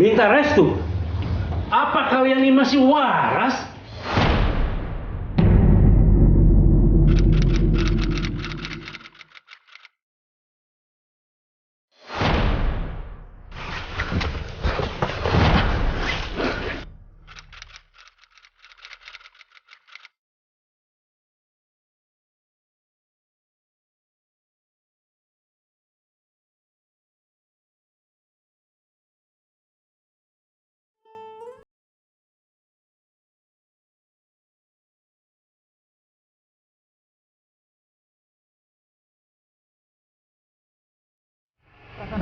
minta restu. Apa kalian ini masih waras?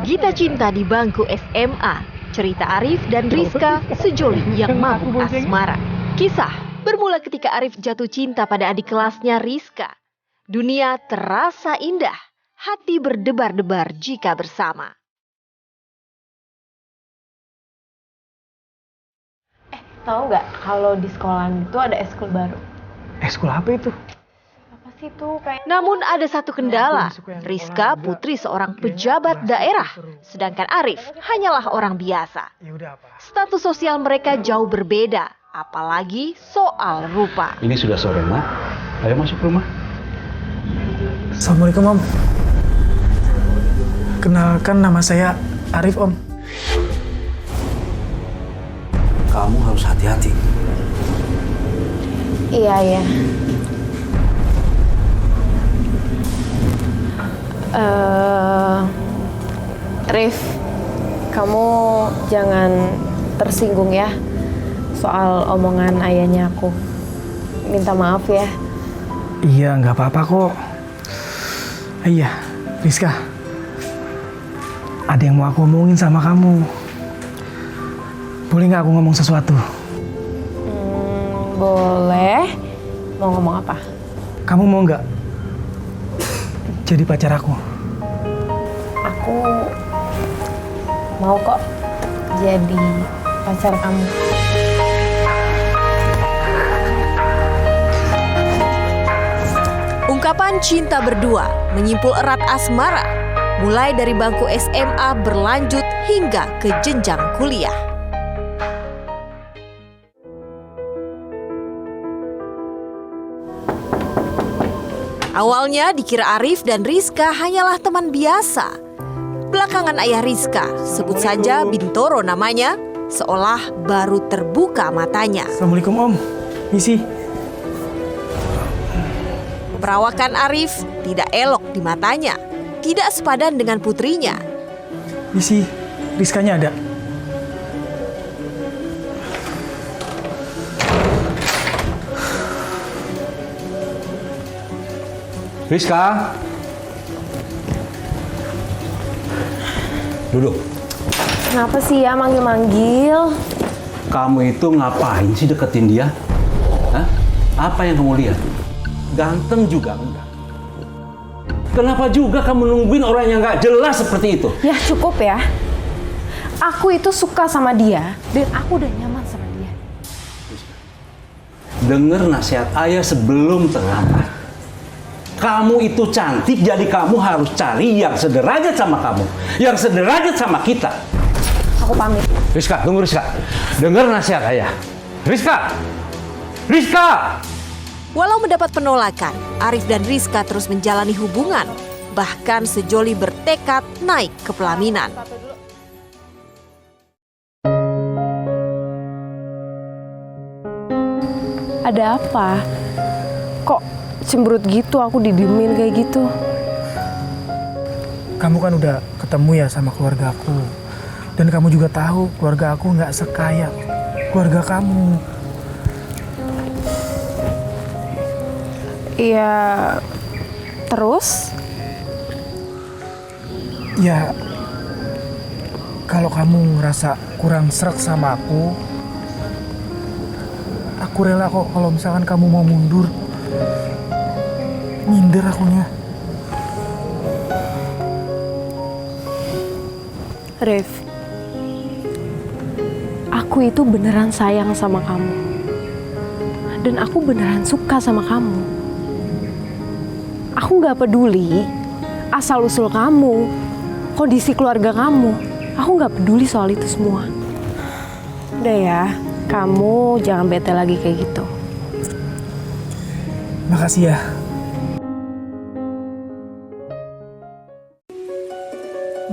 Gita Cinta di bangku SMA, cerita Arif dan Rizka, sejoli yang mabuk asmara. Kisah bermula ketika Arif jatuh cinta pada adik kelasnya Rizka. Dunia terasa indah, hati berdebar-debar jika bersama. Tahu nggak kalau di sekolahan itu ada eskul baru? Eskul apa itu? Apa sih tuh kayak? Namun ada satu kendala, Rizka putri seorang pejabat daerah, sedangkan Arif hanyalah orang biasa. Ya udah apa? Status sosial mereka jauh berbeda, apalagi soal rupa. Ini sudah sore, Mak. Ayo masuk rumah. Assalamualaikum, Om. Kenalkan, nama saya Arif, Om. Kamu harus hati-hati. Iya. Rif, kamu jangan tersinggung ya soal omongan ayahnya aku. Minta maaf ya. Iya, nggak apa-apa kok. Iya, Rizka. Ada yang mau aku omongin sama kamu. Boleh nggak aku ngomong sesuatu? Boleh. Mau ngomong apa? Kamu mau nggak jadi pacar aku? Aku mau kok jadi pacar kamu. Ungkapan cinta berdua menyimpul erat asmara, mulai dari bangku SMA berlanjut hingga ke jenjang kuliah. Awalnya dikira Arif dan Rizka hanyalah teman biasa. Belakangan ayah Rizka, sebut saja Bintoro namanya, seolah baru terbuka matanya. Assalamualaikum, Om. Misi. Perawakan Arif tidak elok di matanya, tidak sepadan dengan putrinya. Misi, Rizkanya ada. Rizka. Duduk. Kenapa sih ya manggil-manggil? Kamu itu ngapain sih deketin dia? Hah? Apa yang kamu lihat? Ganteng juga enggak? Kenapa juga kamu nungguin orang yang nggak jelas seperti itu? Ya cukup ya. Aku itu suka sama dia dan aku udah nyaman sama dia. Dengar nasihat ayah sebelum terlambat. Kamu itu cantik, jadi kamu harus cari yang sederajat sama kamu. Yang sederajat sama kita. Aku pamit. Rizka, tunggu Rizka. Dengar nasihat ayah. Rizka! Rizka! Walau mendapat penolakan, Arif dan Rizka terus menjalani hubungan. Bahkan sejoli bertekad naik ke pelaminan. Ada apa? Kok cemberut gitu, aku didiemin kayak gitu? Kamu kan udah ketemu ya sama keluarga aku. Dan kamu juga tahu keluarga aku nggak sekaya keluarga kamu. Iya, terus? Ya, kalau kamu ngerasa kurang srek sama aku rela kok kalau misalkan kamu mau mundur. Minder akunya. Rif, aku itu beneran sayang sama kamu. Dan aku beneran suka sama kamu. Aku gak peduli asal-usul kamu, kondisi keluarga kamu. Aku gak peduli soal itu semua. Udah ya, kamu jangan bete lagi kayak gitu. Makasih ya.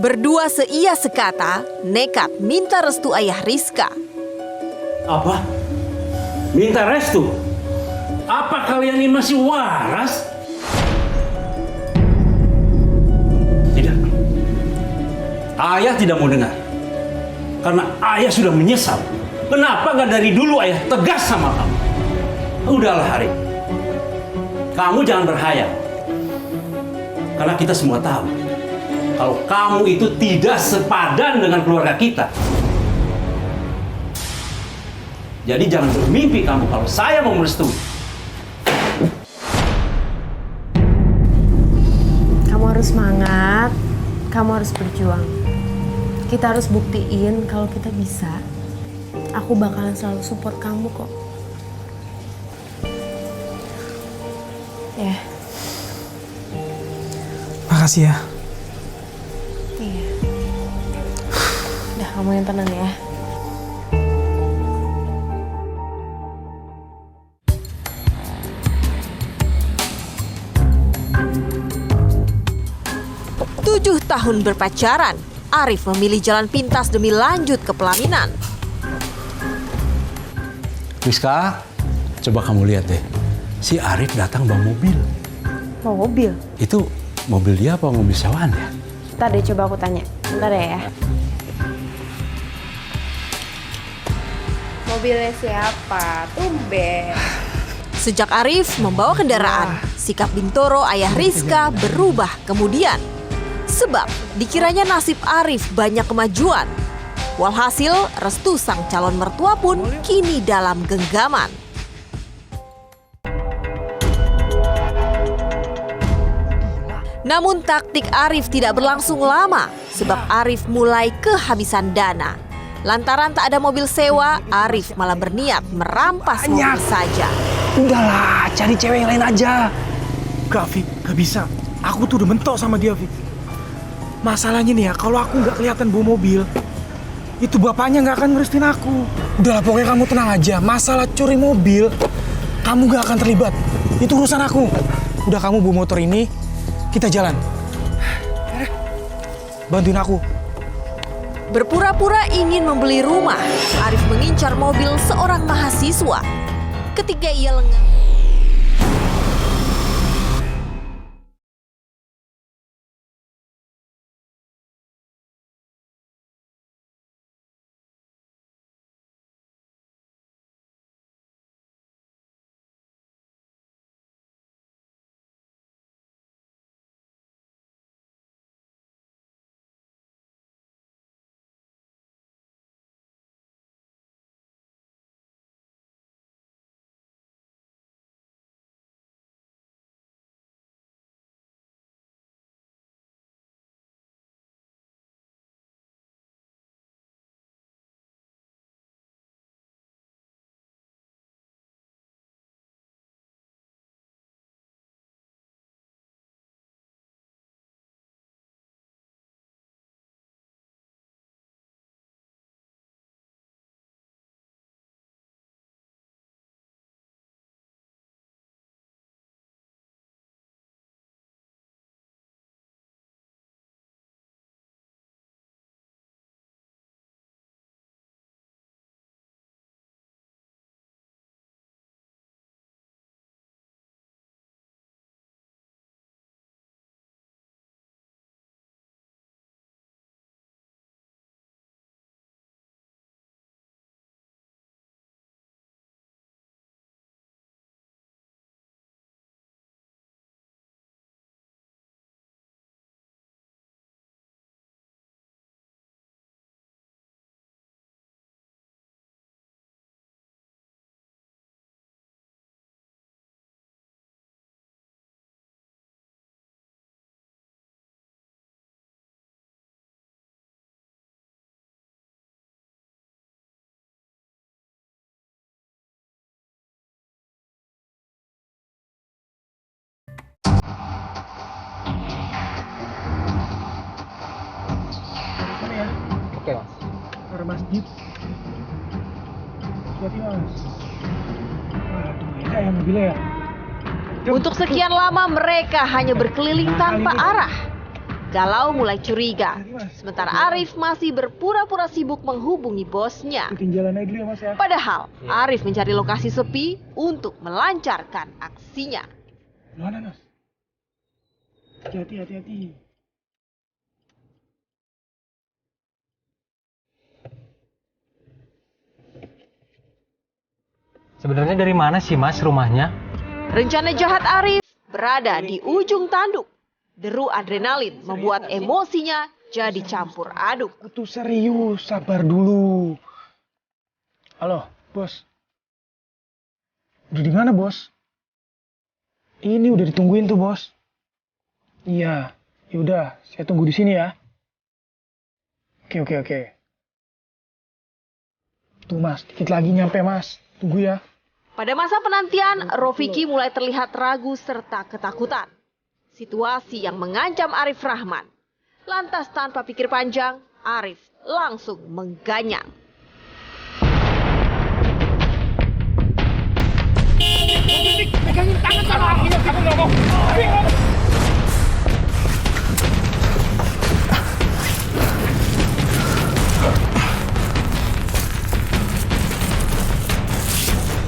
Berdua seia sekata, nekat minta restu ayah Rizka. Apa? Minta restu? Apa kalian ini masih waras? Tidak. Ayah tidak mau dengar. Karena ayah sudah menyesal. Kenapa nggak dari dulu ayah tegas sama kamu? Udahlah Arif. Kamu jangan berhayal. Karena kita semua tahu. Kalau kamu itu tidak sepadan dengan keluarga kita. Jadi jangan bermimpi kamu kalau saya mau merestui. Kamu harus semangat, kamu harus berjuang. Kita harus buktiin kalau kita bisa. Aku bakalan selalu support kamu kok. Ya. Makasih ya. Iya. Udah, kamu yang tenang ya. Tujuh tahun berpacaran, Arif memilih jalan pintas demi lanjut ke pelaminan. Rizka, coba kamu lihat deh. Si Arif datang bawa mobil. Mau mobil? Itu mobil dia apa mobil sewaan ya? Ntar deh, coba aku tanya. Bentar ya. Mobilnya siapa? Tumben. Sejak Arif membawa kendaraan, sikap Bintoro ayah Rizka berubah kemudian. Sebab dikiranya nasib Arif banyak kemajuan. Walhasil, restu sang calon mertua pun kini dalam genggaman. Namun taktik Arif tidak berlangsung lama sebab Arif mulai kehabisan dana. Lantaran tak ada mobil sewa, Arif malah berniat merampas mobil saja. Udahlah, cari cewek yang lain aja. Gak, Fik, gak bisa. Aku tuh udah mentok sama dia, Fik. Masalahnya nih ya, kalau aku nggak kelihatan bawa mobil, itu bapaknya nggak akan ngerestuin aku. Udahlah, pokoknya kamu tenang aja. Masalah curi mobil, kamu nggak akan terlibat. Itu urusan aku. Udah, kamu bawa motor ini, kita jalan. Bantuin aku. Berpura-pura ingin membeli rumah, Arif mengincar mobil seorang mahasiswa. Ketika ia lengah, Oke, Mas. Ke masjid. hati-hati mas. Waduh, beda ya mobilnya ya. Untuk sekian lama mereka hanya berkeliling tanpa arah. Galau mulai curiga, sementara Arif masih berpura-pura sibuk menghubungi bosnya. Ikutin jalan aja dulu ya mas ya. Padahal Arif mencari lokasi sepi untuk melancarkan aksinya. Mana mas? Hati-hati. Sebenarnya dari mana sih mas rumahnya? Rencana jahat Arif berada di ujung tanduk. Deru adrenalin membuat emosinya jadi campur aduk. Aku tuh serius, sabar dulu. Halo, bos. Udah di mana, bos? Ini udah ditungguin tuh, bos. Iya, yaudah, saya tunggu di sini ya. Oke. Tuh, mas, dikit lagi nyampe, mas. Tunggu ya. Pada masa penantian, Rofiki mulai terlihat ragu serta ketakutan. Situasi yang mengancam Arif Rahman. Lantas tanpa pikir panjang, Arif langsung mengganyang. Pegangin tangan sama aku, kamu nggak mau.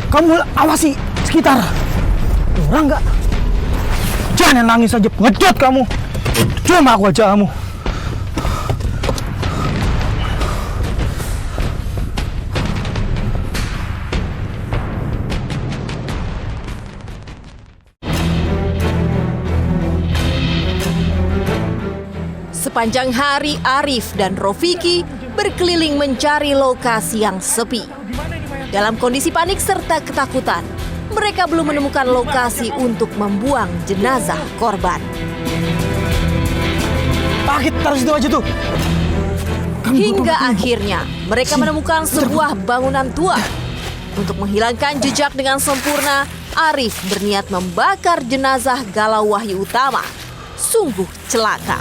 Kamu awasi sekitar. Orang nggak? Jangan nangis aja, ngejot kamu. Cuma aku aja kamu. Sepanjang hari, Arif dan Rofiki berkeliling mencari lokasi yang sepi. Dalam kondisi panik serta ketakutan, mereka belum menemukan lokasi untuk membuang jenazah korban. Pakit, taruh situ aja tuh. Hingga akhirnya mereka menemukan sebuah bangunan tua. Untuk menghilangkan jejak dengan sempurna, Arif berniat membakar jenazah Galau Wahyu Utama. Sungguh celaka.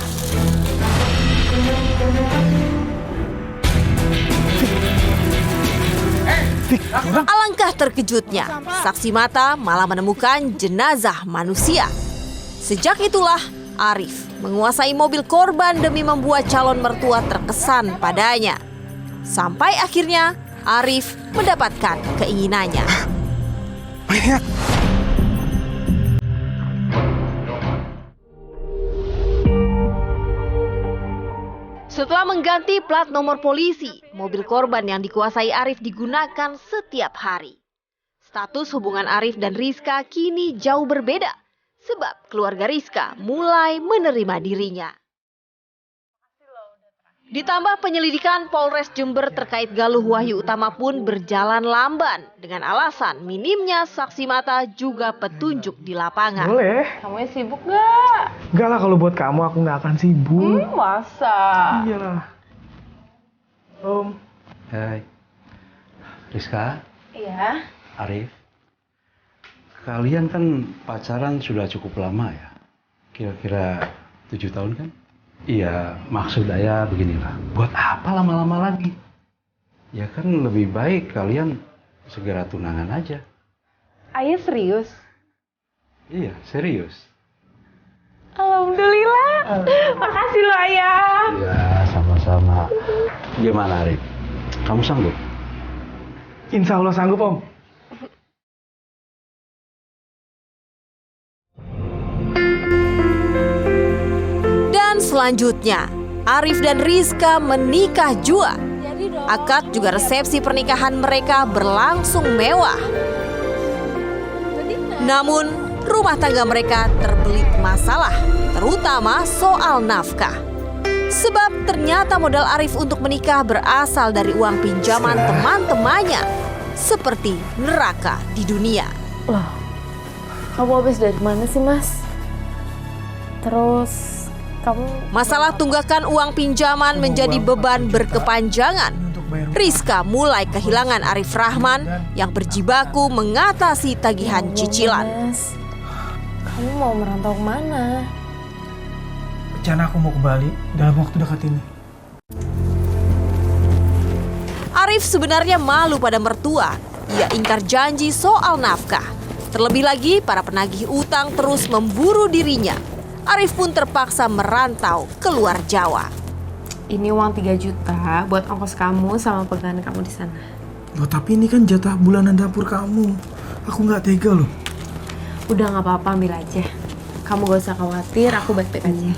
Alangkah terkejutnya, saksi mata malah menemukan jenazah manusia. Sejak itulah Arif menguasai mobil korban demi membuat calon mertua terkesan padanya. Sampai akhirnya Arif mendapatkan keinginannya. Setelah mengganti plat nomor polisi, mobil korban yang dikuasai Arif digunakan setiap hari. Status hubungan Arif dan Rizka kini jauh berbeda, sebab keluarga Rizka mulai menerima dirinya. Ditambah penyelidikan Polres Jember terkait Galuh Wahyu Utama pun berjalan lamban dengan alasan minimnya saksi mata juga petunjuk di lapangan. Boleh. Kamu sibuk gak? Enggak lah, kalau buat kamu aku nggak akan sibuk. Masa? Iyalah. Om. Hai. Rizka, Iya. Arif. Kalian kan pacaran sudah cukup lama ya? Kira-kira 7 tahun kan? Iya, maksud saya beginilah. Buat apa lama-lama lagi? Ya kan lebih baik kalian segera tunangan aja. Ayah serius? Iya, serius. Alhamdulillah. Makasih lo ayah. Iya, sama-sama. Gimana Arif? Kamu sanggup? Insya Allah sanggup, Om. Selanjutnya, Arif dan Rizka menikah jua. Akad juga resepsi pernikahan mereka berlangsung mewah. Namun, rumah tangga mereka terbelit masalah, terutama soal nafkah. Sebab ternyata modal Arif untuk menikah berasal dari uang pinjaman teman-temannya, seperti neraka di dunia. Loh, kamu habis dari mana sih, Mas? Terus masalah tunggakan uang pinjaman menjadi beban berkepanjangan. Rizka mulai kehilangan Arif Rahman yang berjibaku mengatasi tagihan cicilan. Mas, kamu mau merantau kemana? Rencana aku mau ke Bali dalam waktu dekat ini. Arif sebenarnya malu pada mertua ia ingkar janji soal nafkah. Terlebih lagi, para penagih utang terus memburu dirinya. Arif pun terpaksa merantau keluar Jawa. Ini uang 3 juta buat ongkos kamu sama pegangan kamu di sana. Loh, tapi ini kan jatah bulanan dapur kamu. Aku nggak tega loh. Udah nggak apa-apa, ambil aja. Kamu gak usah khawatir, aku baik-baik aja.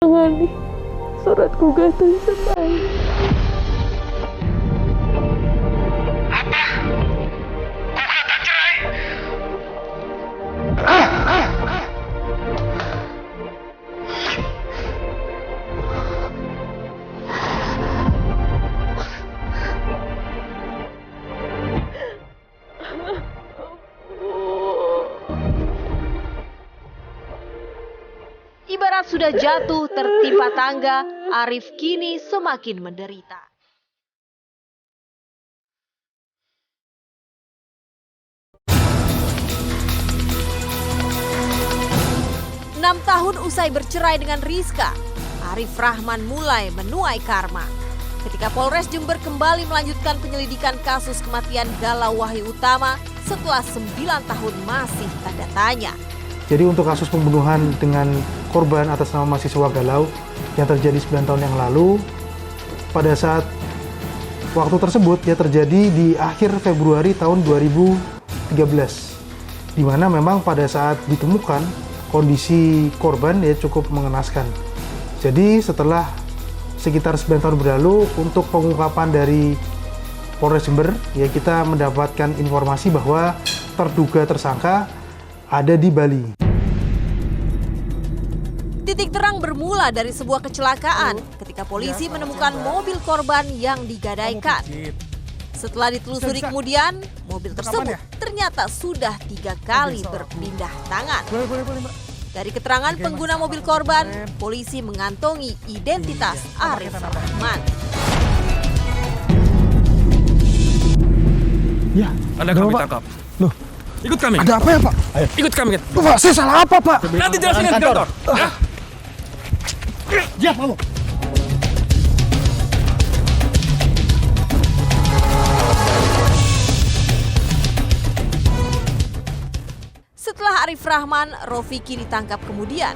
Tangani surat gugatan cerai. Ibarat sudah jatuh tertimpa tangga, Arif kini semakin menderita. Enam tahun usai bercerai dengan Rizka, Arif Rahman mulai menuai karma. Ketika Polres Jember kembali melanjutkan penyelidikan kasus kematian Galau Wahyu Utama setelah 9 tahun masih tanda tanya. Jadi untuk kasus pembunuhan dengan korban atas nama mahasiswa Galau yang terjadi 9 tahun yang lalu, pada saat waktu tersebut ya terjadi di akhir Februari tahun 2013, di mana memang pada saat ditemukan kondisi korban ya cukup mengenaskan. Jadi setelah sekitar 9 tahun berlalu, untuk pengungkapan dari Polres Jember ya kita mendapatkan informasi bahwa terduga tersangka ada di Bali. Titik terang bermula dari sebuah kecelakaan ketika polisi menemukan mobil korban yang digadaikan. Setelah ditelusuri kemudian, mobil tersebut ternyata sudah 3 kali berpindah tangan. Dari keterangan pengguna mobil korban, polisi mengantongi identitas Arif Rahman. Ya, Anda kami tangkap. Loh, Ikut kami. ada apa ya Pak? Ayo. Ikut kami. Pak, saya salah apa Pak? Nanti jelasin di kantor. Ya. Ya, mau. Setelah Arif Rahman, Rofiki ditangkap kemudian.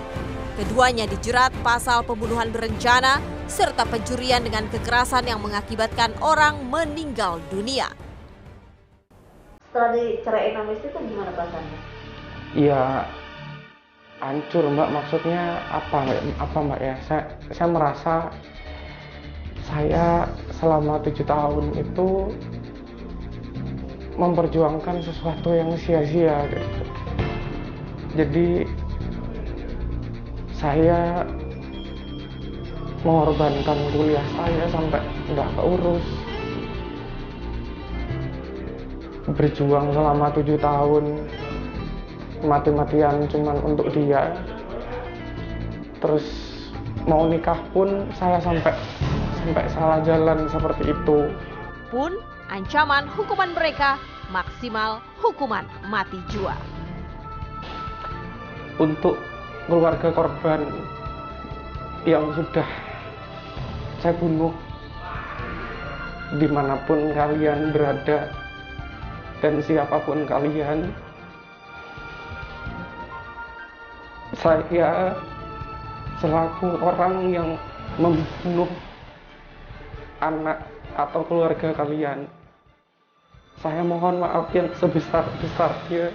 Keduanya dijerat pasal pembunuhan berencana serta pencurian dengan kekerasan yang mengakibatkan orang meninggal dunia. Setelah diceraiin sama istri itu gimana perasaannya? Ya hancur Mbak, maksudnya apa Mbak ya, saya merasa saya selama 7 tahun itu memperjuangkan sesuatu yang sia-sia gitu. Jadi saya mengorbankan kuliah saya sampai nggak keurus, berjuang selama 7 tahun mati-matian cuman untuk dia. Terus mau nikah pun saya sampai salah jalan seperti itu. Pun Ancaman hukuman mereka maksimal hukuman mati jua. Untuk keluarga korban yang sudah saya bunuh, dimanapun kalian berada dan siapapun kalian, saya selaku orang yang membunuh anak atau keluarga kalian, saya mohon maaf yang sebesar-besarnya